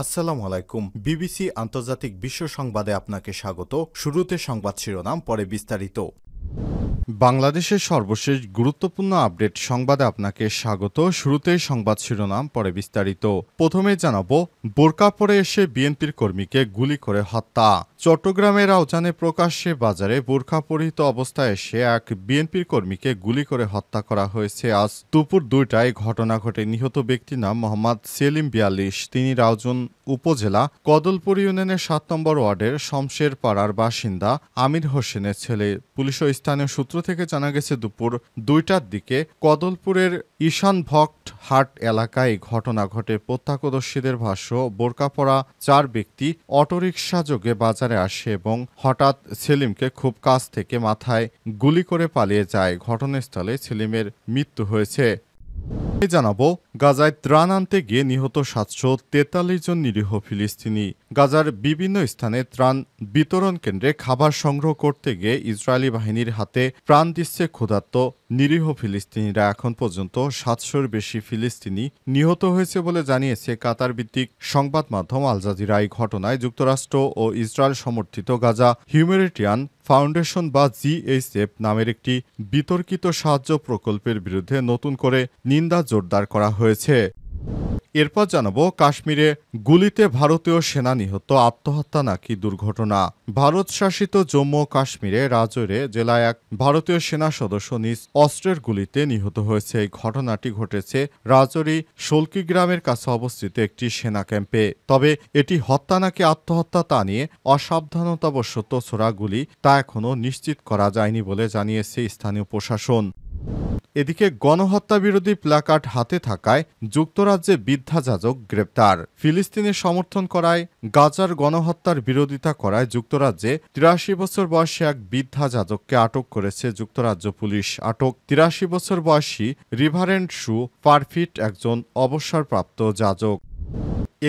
আসসালামু আলাইকুম। বিবিসি আন্তর্জাতিক বিশ্ব সংবাদে আপনাকে স্বাগত। শুরুতে সংবাদ শিরোনাম, পরে বিস্তারিত। বাংলাদেশের সর্বশেষ গুরুত্বপূর্ণ আপডেট সংবাদে আপনাকে স্বাগত। শুরুতেই সংবাদ শিরোনাম, পরে বিস্তারিত। প্রথমে জানাবো, বোরকা পরে এসে বিএনপির কর্মীকে গুলি করে হত্যা। চট্টগ্রামের আউজানে প্রকাশ্যে বাজারে বোরকা পরিহিত অবস্থায় এসে এক বিএনপির কর্মীকে গুলি করে হত্যা করা হয়েছে। আজ দুপুর 2টায় ঘটনা ঘটে। নিহত ব্যক্তির নাম মোহাম্মদ সেলিম 42। তিনি রাউজান উপজেলা কদলপুর ইউনিয়নের 7 নম্বর ওয়ার্ডের শমশের পাড়ার বাসিন্দা আমির হোসেনের ছেলে। পুলিশ ও স্থানীয় সূত্র থেকে জানা গেছে, দুপুর 2টার দিকে কদলপুরের ঈশান ভক্ত হাট এলাকায় ঘটনা ঘটে। প্রত্যক্ষদর্শীদের ভাষ্য, বোরকা পরা 4 ব্যক্তি অটোরিকশা যোগে বাজারে আসে এবং হঠাৎ সেলিমকে খুব কাছ থেকে মাথায় গুলি করে পালিয়ে যায়। ঘটনাস্থলে সেলিমের মৃত্যু হয়েছে। জানাবো, গাজায় ত্রাণ আনতে গিয়ে নিহত 743 জন নিরীহ ফিলিস্তিনি। গাজার বিভিন্ন স্থানে ত্রাণ বিতরণ কেন্দ্রে খাবার সংগ্রহ করতে গিয়ে ইসরায়েলি বাহিনীর হাতে প্রাণ দিচ্ছে ক্ষুধার্ত নিরীহ ফিলিস্তিনিরা। এখন পর্যন্ত 700-র বেশি ফিলিস্তিনি নিহত হয়েছে বলে জানিয়েছে কাতার ভিত্তিক সংবাদ মাধ্যম আল জাজিরা। এই ঘটনায় যুক্তরাষ্ট্র ও ইসরায়েল সমর্থিত গাজা হিউম্যানিটেরিয়ান ফাউন্ডেশন বা জিএইচএফ নামের একটি বিতর্কিত সাহায্য প্রকল্পের বিরুদ্ধে নতুন করে নিন্দা জোরদার করা হয়েছে। এরপর জানাবো, কাশ্মীরে গুলিতে ভারতীয় সেনা নিহত, আত্মহত্যা নাকি দুর্ঘটনা। ভারত শাসিত জম্মু ও কাশ্মীরে রাজৌরি জেলায় এক ভারতীয় সেনা সদস্য নিজ অস্ত্রের গুলিতে নিহত হয়েছে। এই ঘটনাটি ঘটেছে রাজৌরি শোলকি গ্রামের কাছে অবস্থিত একটি সেনা ক্যাম্পে। তবে এটি হত্যা নাকি আত্মহত্যা তা নিয়ে অসাবধানতাবশত ছোড়া গুলি তা এখনও নিশ্চিত করা যায়নি বলে জানিয়েছে স্থানীয় প্রশাসন। এদিকে গণহত্যা বিরোধী প্ল্যাকার্ড হাতে থাকায় যুক্তরাজ্যে বৃদ্ধাযাজক গ্রেপ্তার। ফিলিস্তিনের সমর্থন করায় গাজার গণহত্যার বিরোধিতা করায় যুক্তরাজ্যে 83 বছর বয়সী এক বৃদ্ধাযাজককে আটক করেছে যুক্তরাজ্য পুলিশ। আটক 83 বছর বয়সী রিভারেন্ড শু পারফিট একজন অবসরপ্রাপ্ত যাজক।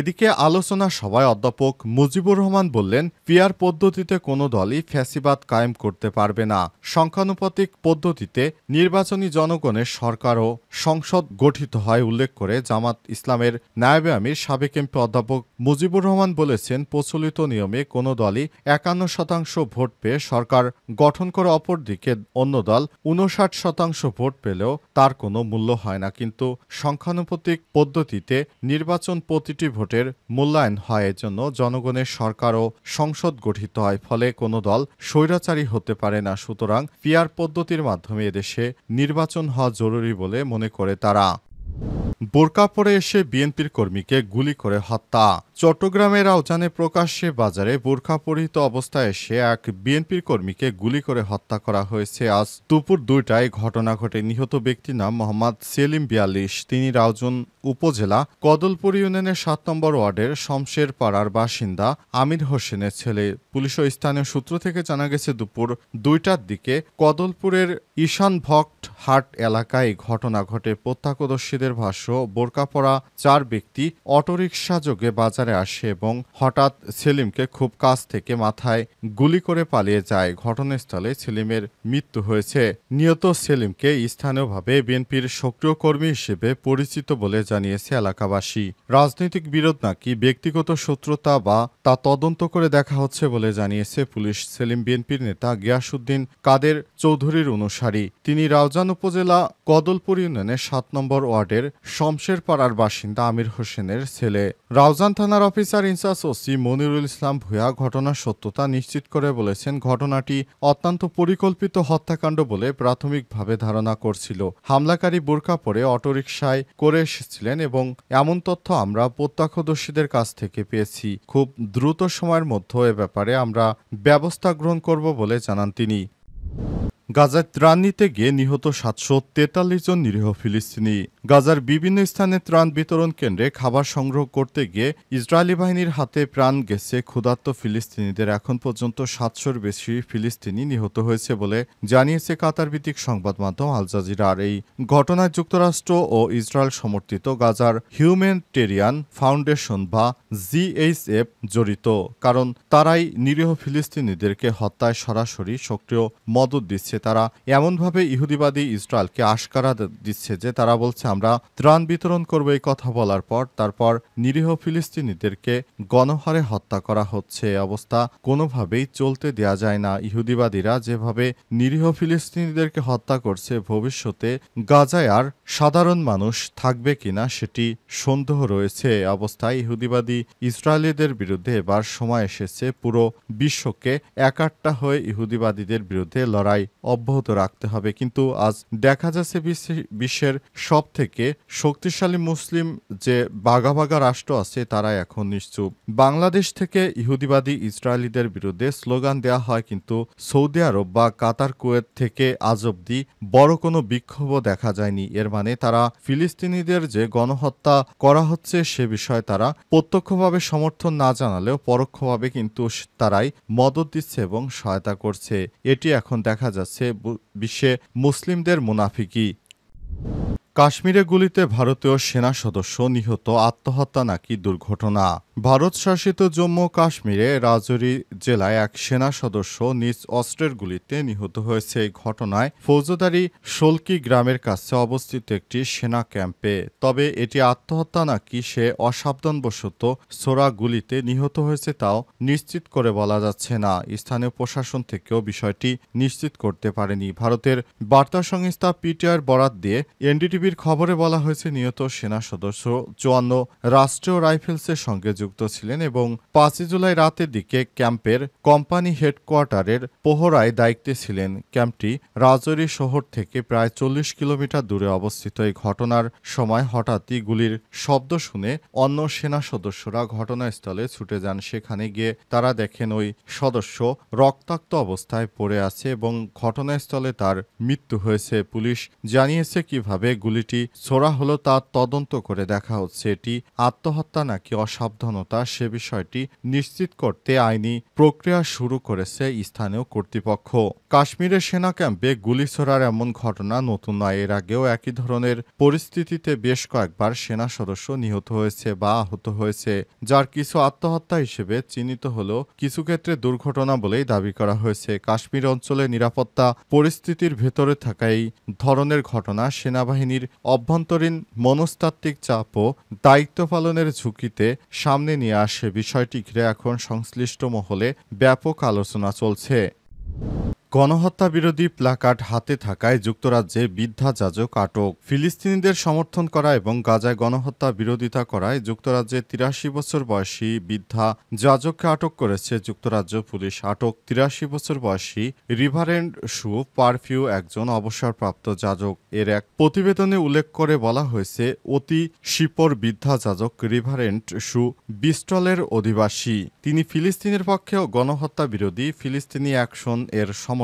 এদিকে আলোচনা সভায় অধ্যাপক মুজিবুর রহমান বললেন, পিআর পদ্ধতিতে কোনো দলই ফ্যাসিবাদ কায়েম করতে পারবে না। সংখ্যানুপাতিক পদ্ধতিতে নির্বাচনী জনগণের সরকার ও সংসদ গঠিত হয় উল্লেখ করে জামাত ইসলামের নায়েবে আমির সাবেক এমপি অধ্যাপক মুজিবুর রহমান বলেছেন, প্রচলিত নিয়মে কোনো দলই 51% ভোট পেয়ে সরকার গঠন করে, অপরদিকে অন্য দল 59% ভোট পেলেও তার কোনো মূল্য হয় না। কিন্তু সংখ্যানুপাতিক পদ্ধতিতে নির্বাচন প্রতিটি ভোটের মূল্যায়ন হয়। এজন্য জনগণের সরকার ও সংসদ গঠিত হয়, ফলে কোনো দল স্বৈরাচারী হতে পারে না। সুতরাং পিআর পদ্ধতির মাধ্যমে এদেশে নির্বাচন হওয়া জরুরি বলে মনে করে তারা। বোরকা পরে এসে বিএনপির কর্মীকে গুলি করে হত্যা। চট্টগ্রামের আউজানে প্রকাশ্যে বাজারে বোরকা পরিহিত অবস্থায় এসে এক বিএনপির কর্মীকে গুলি করে হত্যা করা হয়েছে। আজ দুপুর 2টায় ঘটনা ঘটে। নিহত ব্যক্তির নাম মোহাম্মদ সেলিম 42। তিনি রাউজান উপজেলা কদলপুর ইউনিয়নের 7 নম্বর ওয়ার্ডের শমশের পাড়ার বাসিন্দা আমির হোসেনের ছেলে। পুলিশ ও স্থানীয় সূত্র থেকে জানা গেছে, দুপুর 2টার দিকে কদলপুরের ঈশান ভক্ত হাট এলাকায় ঘটনা ঘটে। প্রত্যক্ষদর্শীদের ভাষ্য, বোরকা পরা 4 ব্যক্তি অটোরিকশা যোগে বাজারে আসে এবং হঠাৎ সেলিমকে খুব কাছ থেকে মাথায় গুলি করে পালিয়ে যায়। ঘটনাস্থলে সেলিমের মৃত্যু হয়েছে। নিহত সেলিমকে স্থানীয়ভাবে বিএনপির সক্রিয় কর্মী হিসেবে পরিচিত বলে জানিয়েছে এলাকাবাসী। রাজনৈতিক বিরোধ নাকি ব্যক্তিগত শত্রুতা বা তা তদন্ত করে দেখা হচ্ছে বলে জানিয়েছে পুলিশ। সেলিম বিএনপির নেতা গিয়াসউদ্দিন কাদের চৌধুরীর অনুসারী। তিনি রাউজান উপজেলা কদলপুর ইউনিয়নের 7 নম্বর ওয়ার্ডের শমশের পাড়ার বাসিন্দা আমির হোসেনের ছেলে। রাউজান থানার অফিসার ইনচার্জ ওসি মনিরুল ইসলাম ভূঁইয়া ঘটনার সত্যতা নিশ্চিত করে বলেছেন, ঘটনাটি অত্যন্ত পরিকল্পিত হত্যাকাণ্ড বলে প্রাথমিকভাবে ধারণা করছিল। হামলাকারী বোরকা পরে অটোরিকশায় করে এসেছিলেন এবং এমন তথ্য আমরা প্রত্যক্ষদর্শীদের কাছ থেকে পেয়েছি। খুব দ্রুত সময়ের মধ্যে এ ব্যাপারে আমরা ব্যবস্থা গ্রহণ করব বলে জানান তিনি। গাজায় ত্রাণ নিতে গিয়ে নিহত 743 জন নিরীহ ফিলিস্তিনি। গাজার বিভিন্ন স্থানে ত্রাণ বিতরণ কেন্দ্রে খাবার সংগ্রহ করতে গিয়ে ইসরায়েলি বাহিনীর হাতে প্রাণ গেছে ক্ষুধার্ত ফিলিস্তিনিদের। এখন পর্যন্ত 700-র বেশি ফিলিস্তিনি নিহত হয়েছে বলে জানিয়েছে কাতার ভিত্তিক সংবাদ মাধ্যম আল জাজিরা। আর এই ঘটনায় যুক্তরাষ্ট্র ও ইসরায়েল সমর্থিত গাজার হিউম্যানিটেরিয়ান ফাউন্ডেশন বা জিএইচএফ জড়িত, কারণ তারাই নিরীহ ফিলিস্তিনিদেরকে হত্যায় সরাসরি সক্রিয় মদত দিচ্ছে। তারা এমনভাবে ইহুদিবাদী ইসরায়েলকে আশকারা দিচ্ছে যে তারা বলছে আমরা ত্রাণ বিতরণ করব এই কথা বলার পর তারপর নিরীহ ফিলিস্তিনিদেরকে গণহারে হত্যা করা হচ্ছে। অবস্থা কোনোভাবেই চলতে দেয়া যায় না। ইহুদিবাদীরা যেভাবে নিরীহ ফিলিস্তিনিদেরকে হত্যা করছে, ভবিষ্যতে গাজায় আর সাধারণ মানুষ থাকবে কিনা সেটি সন্দেহ রয়েছে। অবস্থায় ইহুদিবাদী ইসরায়েলিদের বিরুদ্ধে এবার সময় এসেছে পুরো বিশ্বকে একাট্টা হয়ে ইহুদিবাদীদের বিরুদ্ধে লড়াই অব্যাহত রাখতে হবে। কিন্তু আজ দেখা যাচ্ছে বিশ্বের সবথেকে শক্তিশালী মুসলিম যে বাঘা বাঘা রাষ্ট্র আছে তারা এখন নিশ্চুপ। বাংলাদেশ থেকে ইহুদিবাদী ইসরায়েলিদের বিরুদ্ধে স্লোগান দেয়া হয়, কিন্তু সৌদি আরব বা কাতার, কুয়েত থেকে আজ অব্দি বড় কোনো বিক্ষোভও দেখা যায়নি। এর মানে তারা ফিলিস্তিনিদের যে গণহত্যা করা হচ্ছে সে বিষয়ে তারা প্রত্যক্ষভাবে সমর্থন না জানালেও পরোক্ষভাবে কিন্তু তারাই মদত দিচ্ছে এবং সহায়তা করছে। এটি এখন দেখা যাচ্ছে বিশ্বে মুসলিমদের মুনাফিকি। কাশ্মীরে গুলিতে ভারতীয় সেনা সদস্য নিহত, আত্মহত্যা নাকি দুর্ঘটনা? ভারত শাসিত জম্মু কাশ্মীরে রাজৌরি জেলায় এক সেনা সদস্য নিজ অস্ত্রের গুলিতে নিহত হয়েছে। এই ঘটনায় ফৌজদারি শোলকি গ্রামের কাছে অবস্থিত একটি সেনা ক্যাম্পে। তবে এটি আত্মহত্যা নাকি সে অসাবধানবশত ছোড়া গুলিতে নিহত হয়েছে তাও নিশ্চিত করে বলা যাচ্ছে না। স্থানীয় প্রশাসন থেকেও বিষয়টি নিশ্চিত করতে পারেনি। ভারতের বার্তা সংস্থা পিটিআইয়ের বরাত দিয়ে এনডিটিভির খবরে বলা হয়েছে নিহত সেনা সদস্য ৫৪ রাষ্ট্রীয় রাইফেলসের সঙ্গে যুক্ত ছিলেন এবং ৫ জুলাই রাতের দিকে ক্যাম্পের কোম্পানি হেডকোয়ার্টারের প্রহরায় দায়িত্বে ছিলেন। ক্যাম্পটি রাজৌরি শহর থেকে প্রায় ৪০ কিলোমিটার দূরে অবস্থিত। এই ঘটনার সময় হঠাৎই গুলির শব্দ শুনে অন্য সেনা সদস্যরা ঘটনাস্থলে ছুটে যান। সেখানে গিয়ে তারা দেখেন ওই সদস্য রক্তাক্ত অবস্থায় পড়ে আছে এবং ঘটনাস্থলে তার মৃত্যু হয়েছে। পুলিশ জানিয়েছে কিভাবে গুলিটি ছোড়া হলো তা তদন্ত করে দেখা হচ্ছে। এটি আত্মহত্যা নাকি অসাবধানতা সে বিষয়টি নিশ্চিত করতে আইনি প্রক্রিয়া শুরু করেছে স্থানীয় কর্তৃপক্ষ। কাশ্মীরের সেনা ক্যাম্পে গুলি ছোড়ার এমন ঘটনা নতুন নয়। এর আগেও একই ধরনের পরিস্থিতিতে বেশ কয়েকবার সেনা সদস্য নিহত হয়েছে বা আহত হয়েছে, যার কিছু আত্মহত্যা হিসেবে চিহ্নিত হলেও কিছু ক্ষেত্রে দুর্ঘটনা বলেই দাবি করা হয়েছে। কাশ্মীর অঞ্চলে নিরাপত্তা পরিস্থিতির ভেতরে থাকা এই ধরনের ঘটনা সেনাবাহিনীর অভ্যন্তরীণ মনস্তাত্ত্বিক চাপ ও দায়িত্ব পালনের ঝুঁকিতে সামনে নিয়ে আসে। বিষয়টি ঘিরে এখন সংশ্লিষ্ট মহলে ব্যাপক আলোচনা চলছে। গণহত্যা বিরোধী প্ল্যাকার্ড হাতে থাকায় যুক্তরাজ্যে বৃদ্ধা যাজক আটক। ফিলিস্তিনিদের সমর্থন করা এবং গাজায় গণহত্যা বিরোধিতা করায় যুক্তরাজ্যে ৮৩ বছর বয়সী বৃদ্ধা যাজককে আটক করেছে যুক্তরাজ্য পুলিশ। আটক ৮৩ বছর বয়সী রিভারেন্ড শু পারফিউ একজন অবসরপ্রাপ্ত যাজক। এর এক প্রতিবেদনে উল্লেখ করে বলা হয়েছে, অতি শিপর বৃদ্ধা যাজক রিভারেন্ড শু বিস্টলের অধিবাসী। তিনি ফিলিস্তিনের পক্ষে গণহত্যা বিরোধী ফিলিস্তিনি অ্যাকশন এর সমর্থক।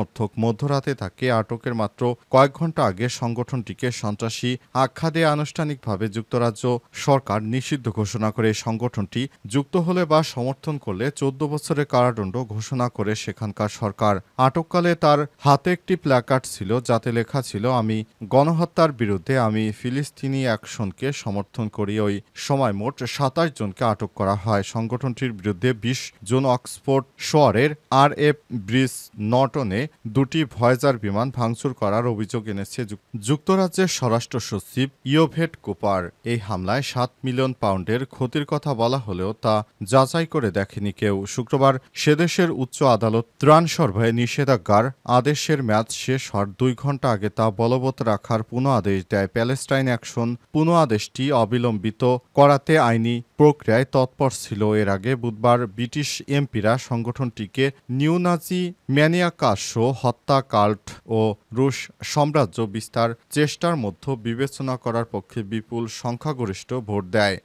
মধ্যরাতে তাকে আটকের মাত্র কয়েক ঘন্টা আগে সংগঠনটিকে সন্ত্রাসী আখ্যা দিয়ে আনুষ্ঠানিকভাবে যুক্তরাজ্য সরকার নিষিদ্ধ ঘোষণা করে। সংগঠনটি যুক্ত হলে বা সমর্থন করলে ১৪ বছরের কারাদণ্ড ঘোষণা করে সেখানকার সরকার। আটককালে তার হাতে একটি প্ল্যাকার্ড ছিল যাতে লেখা ছিল, আমি গণহত্যার বিরুদ্ধে, আমি ফিলিস্তিনি অ্যাকশনকে সমর্থন করি। ওই সময় মোট ২৭ জনকে আটক করা হয়। সংগঠনটির বিরুদ্ধে ২০ জন অক্সফোর্ড শহরের RF ব্রিজ নটনে দুটি ভয়েজার বিমান ভাঙচুর করার অভিযোগ এনেছে যুক্তরাজ্যের স্বরাষ্ট্র সচিব ইয়োভেট কুপার। এই হামলায় ৭ মিলিয়ন পাউন্ডের ক্ষতির কথা বলা হলেও তা যাচাই করে দেখেনি কেউ। শুক্রবার সেদেশের উচ্চ আদালত ত্রাণ সরবরাহে নিষেধাজ্ঞার আদেশের মেয়াদ শেষ হওয়ার ২ ঘণ্টা আগে তা বলবৎ রাখার পুনঃ আদেশ দেয়। প্যালেস্টাইন অ্যাকশন পুনঃ আদেশটি অবিলম্বিত করাতে আইনি প্রক্রিয়ায় তৎপর ছিল। এর আগে বুধবার ব্রিটিশ এমপিরা সংগঠনটিকে নিউনাজি ম্যানিয়াকাস্য হত্যা কাল্ট ও রুশ সাম্রাজ্য বিস্তার চেষ্টার মধ্যে বিবেচনা করার পক্ষে বিপুল সংখ্যাগরিষ্ঠ ভোট দেয়।